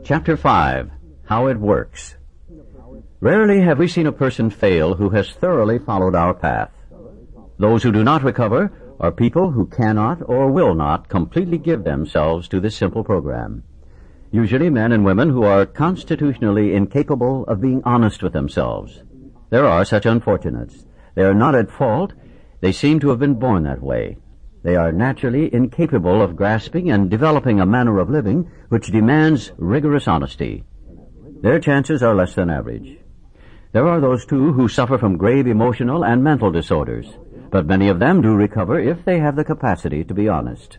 Chapter 5. How it works. Rarely have we seen a person fail who has thoroughly followed our path. Those who do not recover are people who cannot or will not completely give themselves to this simple program. Usually men and women who are constitutionally incapable of being honest with themselves. There are such unfortunates. They are not at fault. They seem to have been born that way. They are naturally incapable of grasping and developing a manner of living which demands rigorous honesty. Their chances are less than average. There are those, too, who suffer from grave emotional and mental disorders, but many of them do recover if they have the capacity to be honest.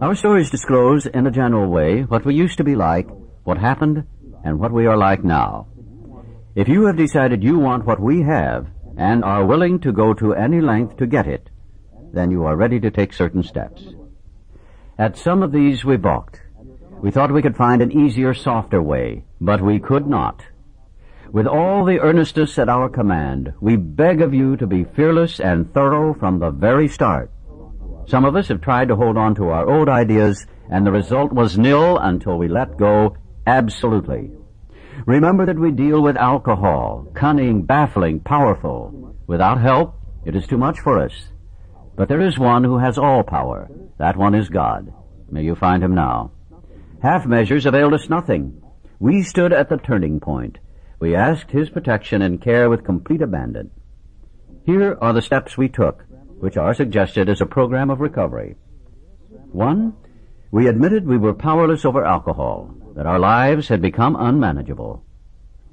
Our stories disclose, in a general way, what we used to be like, what happened, and what we are like now. If you have decided you want what we have, and are willing to go to any length to get it, then you are ready to take certain steps. At some of these we balked. We thought we could find an easier, softer way, but we could not. With all the earnestness at our command, we beg of you to be fearless and thorough from the very start. Some of us have tried to hold on to our old ideas, and the result was nil until we let go absolutely. Remember that we deal with alcohol, cunning, baffling, powerful. Without help, it is too much for us. But there is one who has all power. That one is God. May you find him now. Half measures availed us nothing. We stood at the turning point. We asked his protection and care with complete abandon. Here are the steps we took, which are suggested as a program of recovery. 1. We admitted we were powerless over alcohol, that our lives had become unmanageable.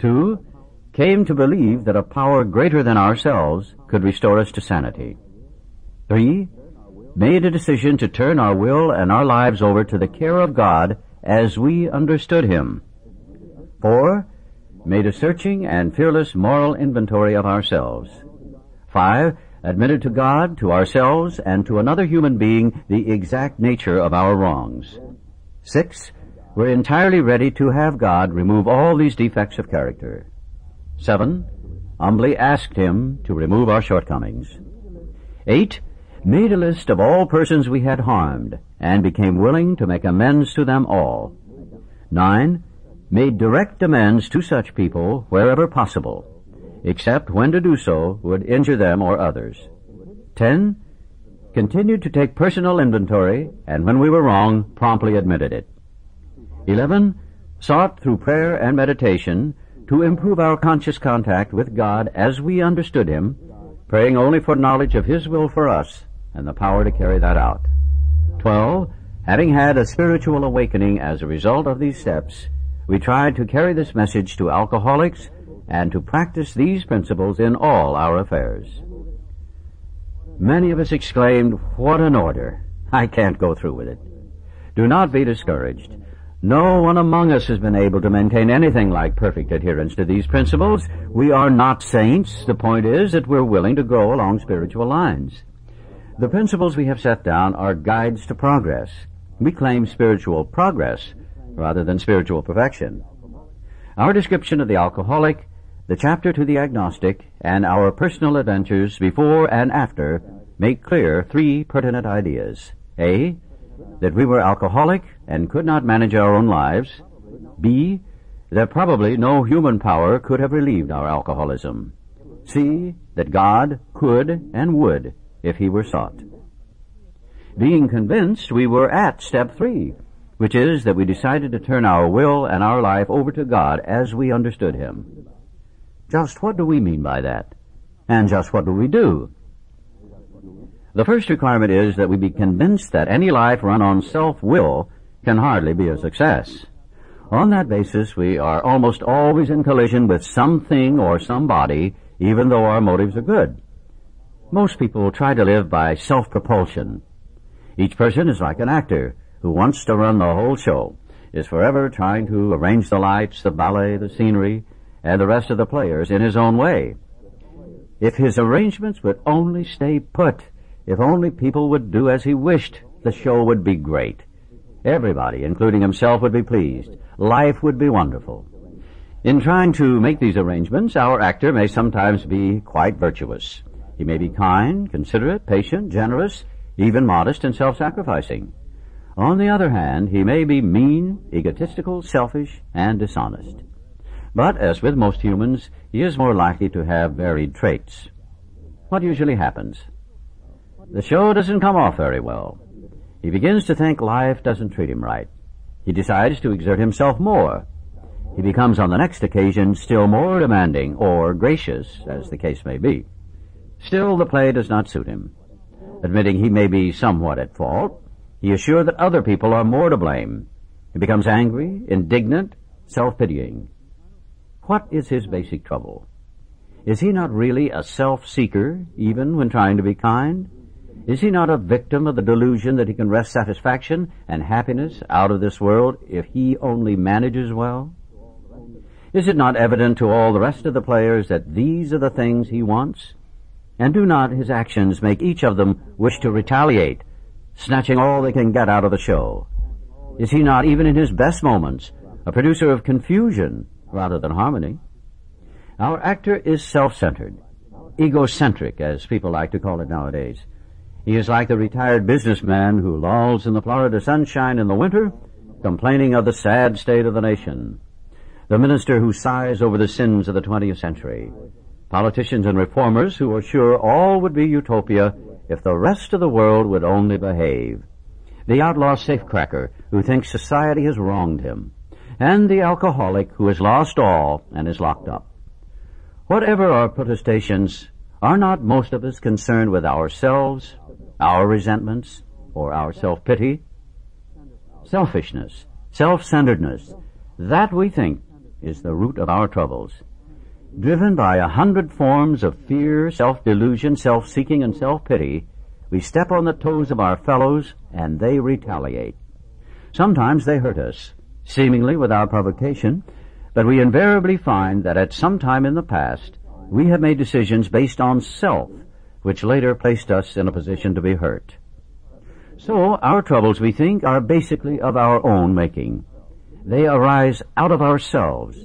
2. Came to believe that a power greater than ourselves could restore us to sanity. 3. Made a decision to turn our will and our lives over to the care of God as we understood him. 4. Made a searching and fearless moral inventory of ourselves. 5. Admitted to God, to ourselves, and to another human being the exact nature of our wrongs. 6. We're entirely ready to have God remove all these defects of character. 7. Humbly asked him to remove our shortcomings. 8. Made a list of all persons we had harmed, and became willing to make amends to them all. 9. Made direct amends to such people wherever possible, except when to do so would injure them or others. 10. Continued to take personal inventory, and when we were wrong, promptly admitted it. 11. Sought through prayer and meditation to improve our conscious contact with God as we understood him, praying only for knowledge of his will for us and the power to carry that out. 12. Having had a spiritual awakening as a result of these steps, we tried to carry this message to alcoholics and to practice these principles in all our affairs. Many of us exclaimed, "What an order! I can't go through with it." Do not be discouraged. No one among us has been able to maintain anything like perfect adherence to these principles. We are not saints. The point is that we're willing to grow along spiritual lines. The principles we have set down are guides to progress. We claim spiritual progress rather than spiritual perfection. Our description of the alcoholic, the chapter to the agnostic, and our personal adventures before and after make clear 3 pertinent ideas. A. That we were alcoholic and could not manage our own lives. B. That probably no human power could have relieved our alcoholism. C. That God could and would if he were sought. Being convinced, we were at step 3, which is that we decided to turn our will and our life over to God as we understood him. Just what do we mean by that? And just what do we do? The first requirement is that we be convinced that any life run on self-will can hardly be a success. On that basis, we are almost always in collision with something or somebody, even though our motives are good. Most people try to live by self-propulsion. Each person is like an actor who wants to run the whole show, is forever trying to arrange the lights, the ballet, the scenery, and the rest of the players in his own way. If his arrangements would only stay put, if only people would do as he wished, the show would be great. Everybody, including himself, would be pleased. Life would be wonderful. In trying to make these arrangements, our actor may sometimes be quite virtuous. He may be kind, considerate, patient, generous, even modest and self-sacrificing. On the other hand, he may be mean, egotistical, selfish, and dishonest. But, as with most humans, he is more likely to have varied traits. What usually happens? The show doesn't come off very well. He begins to think life doesn't treat him right. He decides to exert himself more. He becomes on the next occasion still more demanding or gracious, as the case may be. Still, the play does not suit him. Admitting he may be somewhat at fault, he is sure that other people are more to blame. He becomes angry, indignant, self-pitying. What is his basic trouble? Is he not really a self-seeker, even when trying to be kind? Is he not a victim of the delusion that he can wrest satisfaction and happiness out of this world if he only manages well? Is it not evident to all the rest of the players that these are the things he wants? And do not his actions make each of them wish to retaliate, snatching all they can get out of the show? Is he not, even in his best moments, a producer of confusion rather than harmony? Our actor is self-centered, egocentric, as people like to call it nowadays. He is like the retired businessman who lolls in the Florida sunshine in the winter, complaining of the sad state of the nation. The minister who sighs over the sins of the 20th century. Politicians and reformers who are sure all would be utopia if the rest of the world would only behave. The outlaw safecracker who thinks society has wronged him. And the alcoholic who has lost all and is locked up. Whatever our protestations, are not most of us concerned with ourselves, our resentments, or our self-pity? Selfishness, self-centeredness, that we think is the root of our troubles. Driven by 100 forms of fear, self-delusion, self-seeking, and self-pity, we step on the toes of our fellows and they retaliate. Sometimes they hurt us, seemingly without provocation, but we invariably find that at some time in the past we have made decisions based on self, which later placed us in a position to be hurt. So our troubles, we think, are basically of our own making. They arise out of ourselves,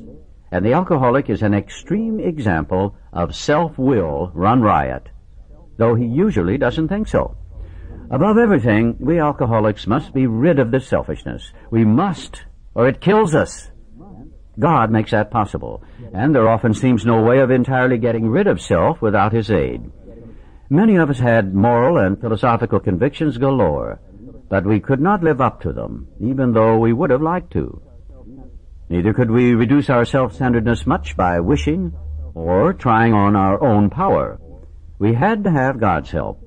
and the alcoholic is an extreme example of self-will run riot, though he usually doesn't think so. Above everything, we alcoholics must be rid of this selfishness. We must, or it kills us. God makes that possible, and there often seems no way of entirely getting rid of self without His aid. Many of us had moral and philosophical convictions galore, but we could not live up to them, even though we would have liked to. Neither could we reduce our self-centeredness much by wishing or trying on our own power. We had to have God's help.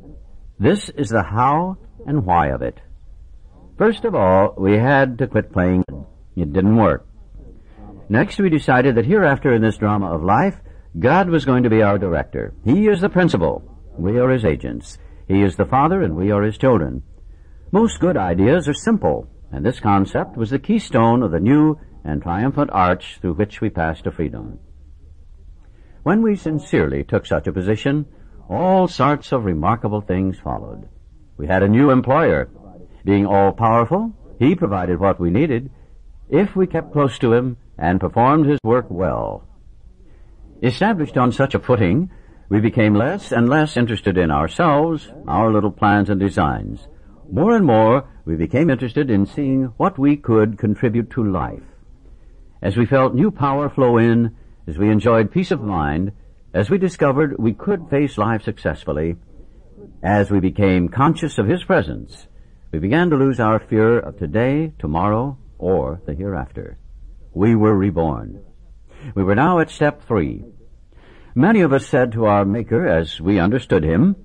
This is the how and why of it. First of all, we had to quit playing. It didn't work. Next, we decided that hereafter in this drama of life, God was going to be our director. He is the principal. We are His agents. He is the Father, and we are His children. Most good ideas are simple, and this concept was the keystone of the new and triumphant arch through which we passed to freedom. When we sincerely took such a position, all sorts of remarkable things followed. We had a new employer. Being all-powerful, He provided what we needed, if we kept close to Him and performed His work well. Established on such a footing, we became less and less interested in ourselves, our little plans and designs. More and more, we became interested in seeing what we could contribute to life. As we felt new power flow in, as we enjoyed peace of mind, as we discovered we could face life successfully, as we became conscious of His presence, we began to lose our fear of today, tomorrow, or the hereafter. We were reborn. We were now at step 3. Many of us said to our Maker, as we understood Him,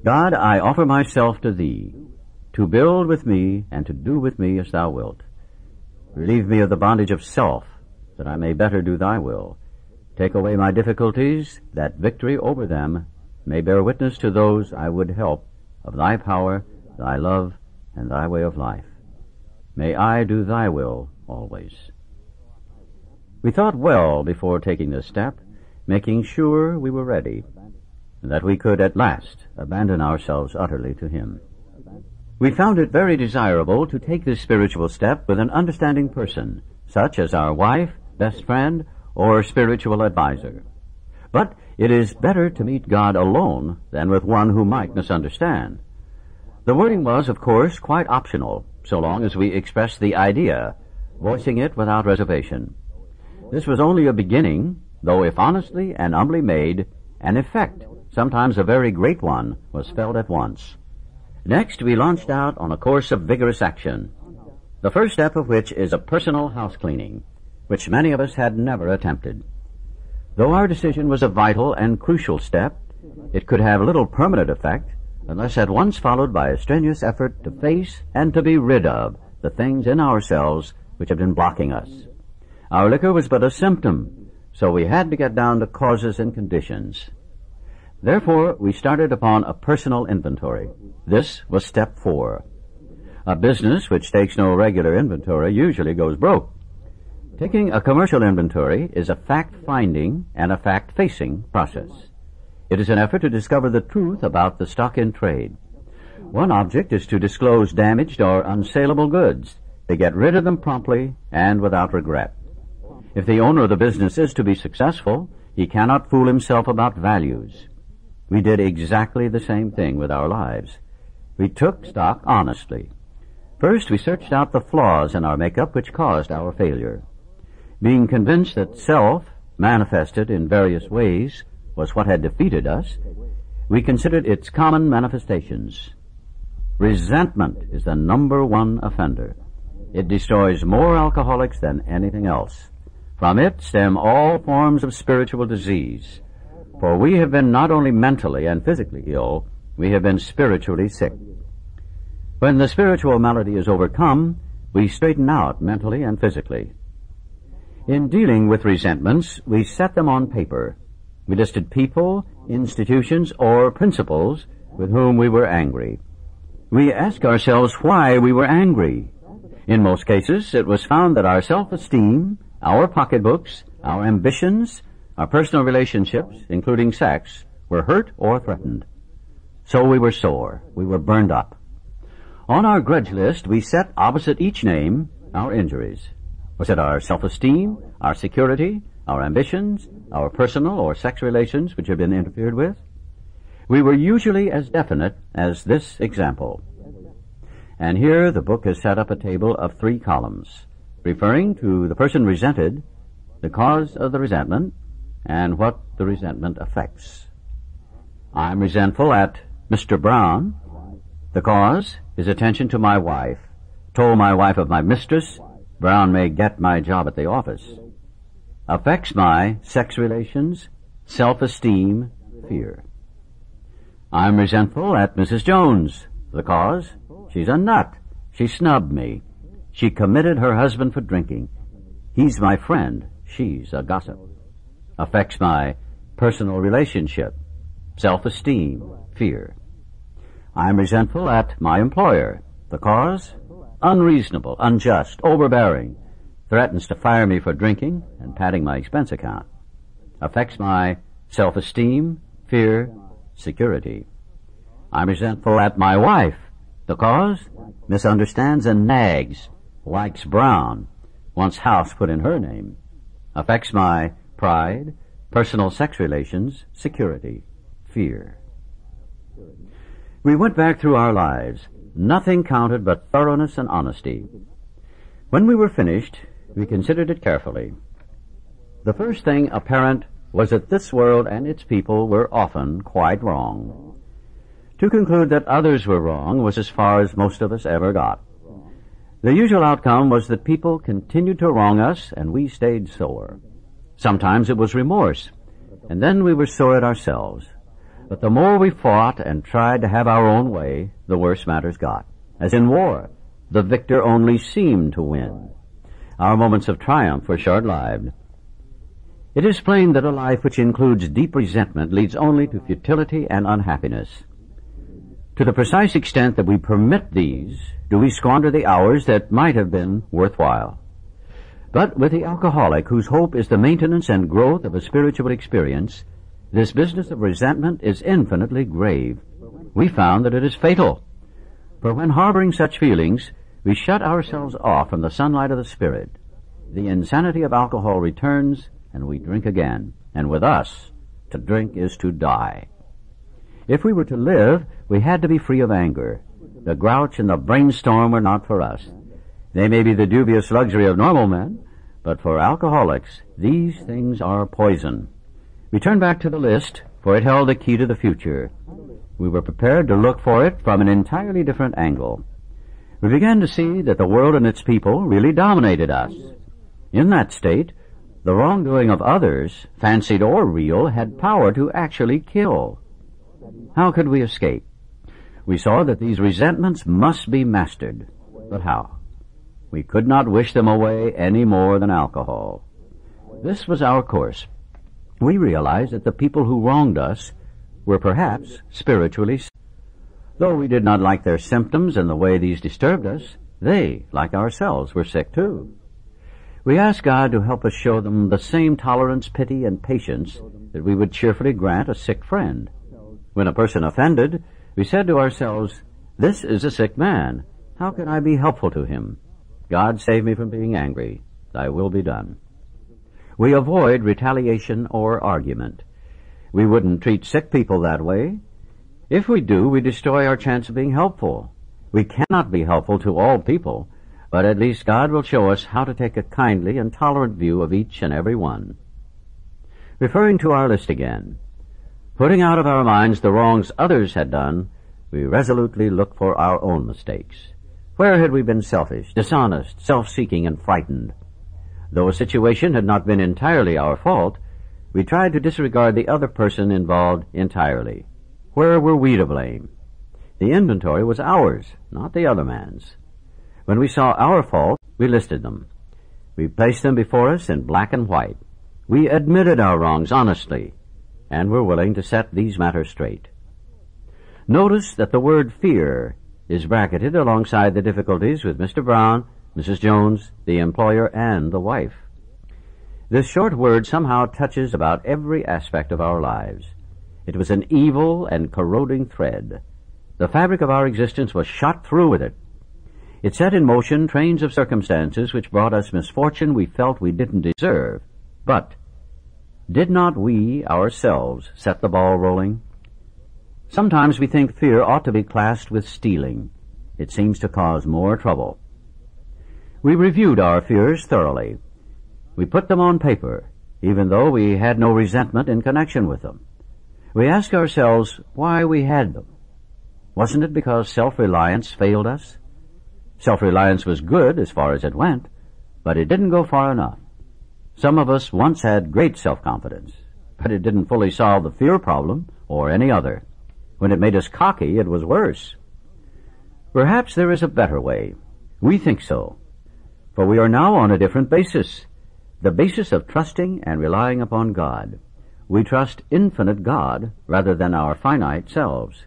God, I offer myself to Thee, to build with me and to do with me as Thou wilt. Relieve me of the bondage of self, that I may better do Thy will. Take away my difficulties, that victory over them may bear witness to those I would help of Thy power, Thy love, and Thy way of life. May I do Thy will always. We thought well before taking this step, making sure we were ready, and that we could at last abandon ourselves utterly to Him. We found it very desirable to take this spiritual step with an understanding person, such as our wife, best friend, or spiritual advisor. But it is better to meet God alone than with one who might misunderstand. The wording was, of course, quite optional. so long as we expressed the idea, voicing it without reservation. This was only a beginning, though if honestly and humbly made, an effect, sometimes a very great one, was felt at once. Next, we launched out on a course of vigorous action, the first step of which is a personal house cleaning, which many of us had never attempted. Though our decision was a vital and crucial step, it could have little permanent effect unless at once followed by a strenuous effort to face and to be rid of the things in ourselves which have been blocking us. Our liquor was but a symptom, so we had to get down to causes and conditions. Therefore, we started upon a personal inventory. This was step 4. A business which takes no regular inventory usually goes broke. Taking a commercial inventory is a fact-finding and a fact-facing process. It is an effort to discover the truth about the stock in trade. One object is to disclose damaged or unsaleable goods, to get rid of them promptly and without regret. If the owner of the business is to be successful, he cannot fool himself about values. We did exactly the same thing with our lives. We took stock honestly. First, we searched out the flaws in our makeup which caused our failure. Being convinced that self, manifested in various ways, was what had defeated us, we considered its common manifestations. Resentment is the number one offender. It destroys more alcoholics than anything else. From it stem all forms of spiritual disease. For we have been not only mentally and physically ill, we have been spiritually sick. When the spiritual malady is overcome, we straighten out mentally and physically. In dealing with resentments, we set them on paper. We listed people, institutions, or principles with whom we were angry. We asked ourselves why we were angry. In most cases, it was found that our self-esteem, our pocketbooks, our ambitions, our personal relationships, including sex, were hurt or threatened. So we were sore. We were burned up. On our grudge list, we set opposite each name our injuries. Was it our self-esteem, our security, our ambitions, our personal or sex relations which had been interfered with? We were usually as definite as this example. And here the book has set up a table of 3 columns, referring to the person resented, the cause of the resentment, and what the resentment affects. I'm resentful at Mr. Brown. The cause is attention to my wife. Told my wife of my mistress, Brown may get my job at the office. Affects my sex relations, self-esteem, fear. I'm resentful at Mrs. Jones. The cause? She's a nut. She snubbed me. She committed her husband for drinking. He's my friend. She's a gossip. Affects my personal relationship, self-esteem, fear. I'm resentful at my employer. The cause? Unreasonable, unjust, overbearing. Threatens to fire me for drinking and padding my expense account. Affects my self-esteem, fear, security. I'm resentful at my wife. The cause? Misunderstands and nags. Likes Brown. Wants house put in her name. Affects my pride, personal sex relations, security, fear. We went back through our lives. Nothing counted but thoroughness and honesty. When we were finished, we considered it carefully. The first thing apparent was that this world and its people were often quite wrong. To conclude that others were wrong was as far as most of us ever got. The usual outcome was that people continued to wrong us and we stayed sore. Sometimes it was remorse, and then we were sore at ourselves. But the more we fought and tried to have our own way, the worse matters got. As in war, the victor only seemed to win. Our moments of triumph were short-lived. It is plain that a life which includes deep resentment leads only to futility and unhappiness. To the precise extent that we permit these, do we squander the hours that might have been worthwhile. But with the alcoholic, whose hope is the maintenance and growth of a spiritual experience, this business of resentment is infinitely grave. We found that it is fatal. For when harboring such feelings, we shut ourselves off from the sunlight of the Spirit. The insanity of alcohol returns, and we drink again. And with us, to drink is to die. If we were to live, we had to be free of anger. The grouch and the brainstorm were not for us. They may be the dubious luxury of normal men, but for alcoholics, these things are poison. We turned back to the list, for it held the key to the future. We were prepared to look for it from an entirely different angle. We began to see that the world and its people really dominated us. In that state, the wrongdoing of others, fancied or real, had power to actually kill. How could we escape? We saw that these resentments must be mastered. But how? We could not wish them away any more than alcohol. This was our course. We realized that the people who wronged us were perhaps spiritually sick. Though we did not like their symptoms and the way these disturbed us, they, like ourselves, were sick too. We asked God to help us show them the same tolerance, pity, and patience that we would cheerfully grant a sick friend. When a person offended, we said to ourselves, "This is a sick man. How can I be helpful to him? God save me from being angry. Thy will be done." We avoid retaliation or argument. We wouldn't treat sick people that way. If we do, we destroy our chance of being helpful. We cannot be helpful to all people, but at least God will show us how to take a kindly and tolerant view of each and every one. Referring to our list again, putting out of our minds the wrongs others had done, we resolutely looked for our own mistakes. Where had we been selfish, dishonest, self-seeking, and frightened? Though a situation had not been entirely our fault, we tried to disregard the other person involved entirely. Where were we to blame? The inventory was ours, not the other man's. When we saw our fault, we listed them. We placed them before us in black and white. We admitted our wrongs honestly, and were willing to set these matters straight. Notice that the word fear is bracketed alongside the difficulties with Mr. Brown, Mrs. Jones, the employer, and the wife. This short word somehow touches about every aspect of our lives. It was an evil and corroding thread. The fabric of our existence was shot through with it. It set in motion trains of circumstances which brought us misfortune we felt we didn't deserve. But did not we ourselves set the ball rolling? Sometimes we think fear ought to be classed with stealing. It seems to cause more trouble. We reviewed our fears thoroughly. We put them on paper, even though we had no resentment in connection with them. We asked ourselves why we had them. Wasn't it because self-reliance failed us? Self-reliance was good as far as it went, but it didn't go far enough. Some of us once had great self-confidence, but it didn't fully solve the fear problem or any other. When it made us cocky, it was worse. Perhaps there is a better way. We think so. For we are now on a different basis, the basis of trusting and relying upon God. We trust infinite God rather than our finite selves.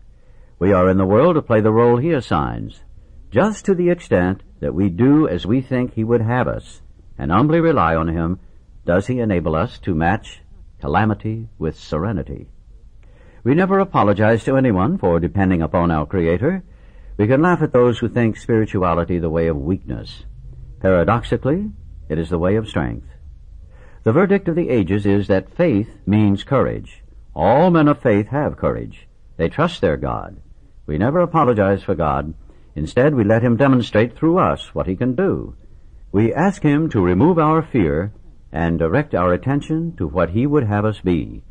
We are in the world to play the role He assigns, just to the extent that we do as we think He would have us, and humbly rely on Him. Does He enable us to match calamity with serenity? We never apologize to anyone for depending upon our Creator. We can laugh at those who think spirituality the way of weakness. Paradoxically, it is the way of strength. The verdict of the ages is that faith means courage. All men of faith have courage. They trust their God. We never apologize for God. Instead, we let Him demonstrate through us what He can do. We ask Him to remove our fear and direct our attention to what He would have us be.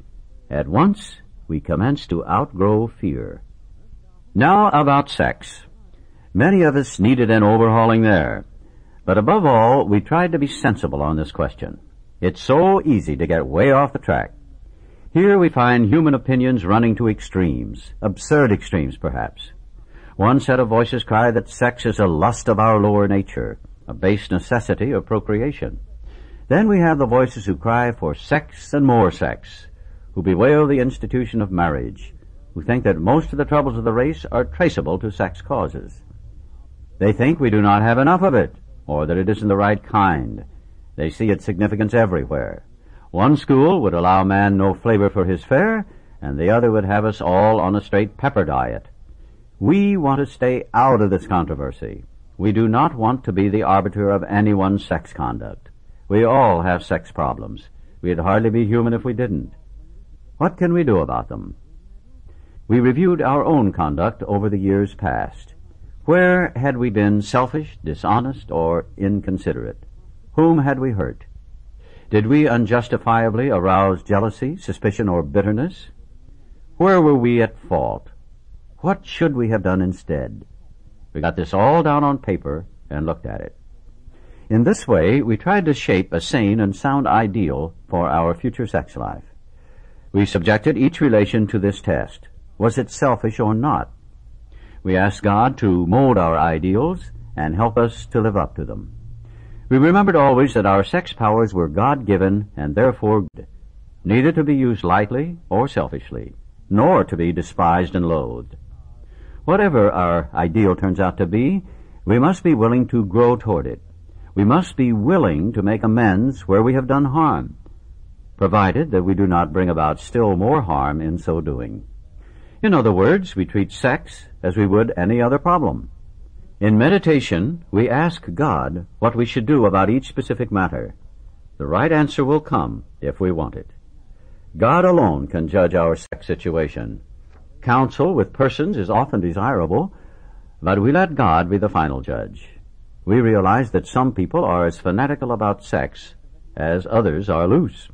At once, we commence to outgrow fear. Now about sex. Many of us needed an overhauling there. But above all, we tried to be sensible on this question. It's so easy to get way off the track. Here we find human opinions running to extremes, absurd extremes perhaps. One set of voices cry that sex is a lust of our lower nature, a base necessity of procreation. Then we have the voices who cry for sex and more sex, who bewail the institution of marriage, who think that most of the troubles of the race are traceable to sex causes. They think we do not have enough of it, or that it isn't the right kind. They see its significance everywhere. One school would allow man no flavor for his fare, and the other would have us all on a straight pepper diet. We want to stay out of this controversy. We do not want to be the arbiter of anyone's sex conduct. We all have sex problems. We'd hardly be human if we didn't. What can we do about them? We reviewed our own conduct over the years past. Where had we been selfish, dishonest, or inconsiderate? Whom had we hurt? Did we unjustifiably arouse jealousy, suspicion, or bitterness? Where were we at fault? What should we have done instead? We got this all down on paper and looked at it. In this way, we tried to shape a sane and sound ideal for our future sex life. We subjected each relation to this test. Was it selfish or not? We asked God to mold our ideals and help us to live up to them. We remembered always that our sex powers were God-given and therefore good, neither to be used lightly or selfishly, nor to be despised and loathed. Whatever our ideal turns out to be, we must be willing to grow toward it. We must be willing to make amends where we have done harm, provided that we do not bring about still more harm in so doing. In other words, we treat sex as we would any other problem. In meditation, we ask God what we should do about each specific matter. The right answer will come if we want it. God alone can judge our sex situation. Counsel with persons is often desirable, but we let God be the final judge. We realize that some people are as fanatical about sex as others are loose.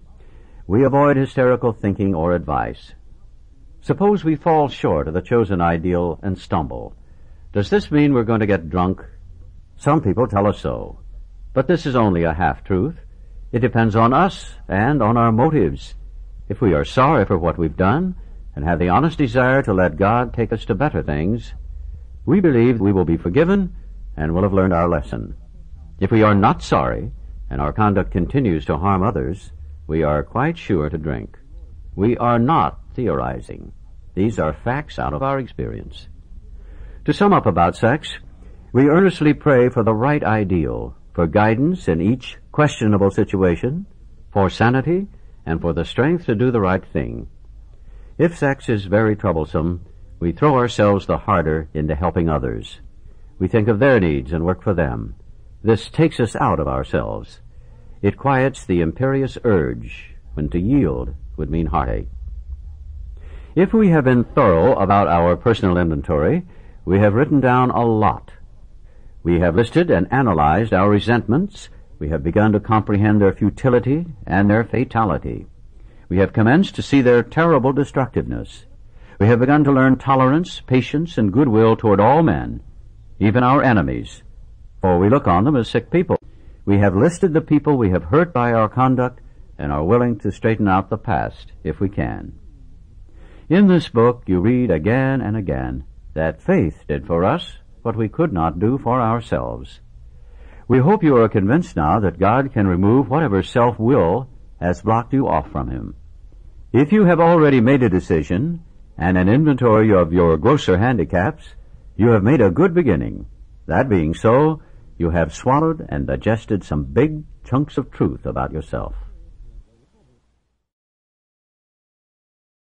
We avoid hysterical thinking or advice. Suppose we fall short of the chosen ideal and stumble. Does this mean we're going to get drunk? Some people tell us so. But this is only a half-truth. It depends on us and on our motives. If we are sorry for what we've done and have the honest desire to let God take us to better things, we believe we will be forgiven and will have learned our lesson. If we are not sorry and our conduct continues to harm others, we are quite sure to drink. We are not theorizing. These are facts out of our experience. To sum up about sex, we earnestly pray for the right ideal, for guidance in each questionable situation, for sanity, and for the strength to do the right thing. If sex is very troublesome, we throw ourselves the harder into helping others. We think of their needs and work for them. This takes us out of ourselves. It quiets the imperious urge when to yield would mean heartache. If we have been thorough about our personal inventory, we have written down a lot. We have listed and analyzed our resentments. We have begun to comprehend their futility and their fatality. We have commenced to see their terrible destructiveness. We have begun to learn tolerance, patience, and goodwill toward all men, even our enemies, for we look on them as sick people. We have listed the people we have hurt by our conduct and are willing to straighten out the past if we can. In this book you read again and again that faith did for us what we could not do for ourselves. We hope you are convinced now that God can remove whatever self-will has blocked you off from Him. If you have already made a decision and an inventory of your grosser handicaps, you have made a good beginning. That being so, you have swallowed and digested some big chunks of truth about yourself.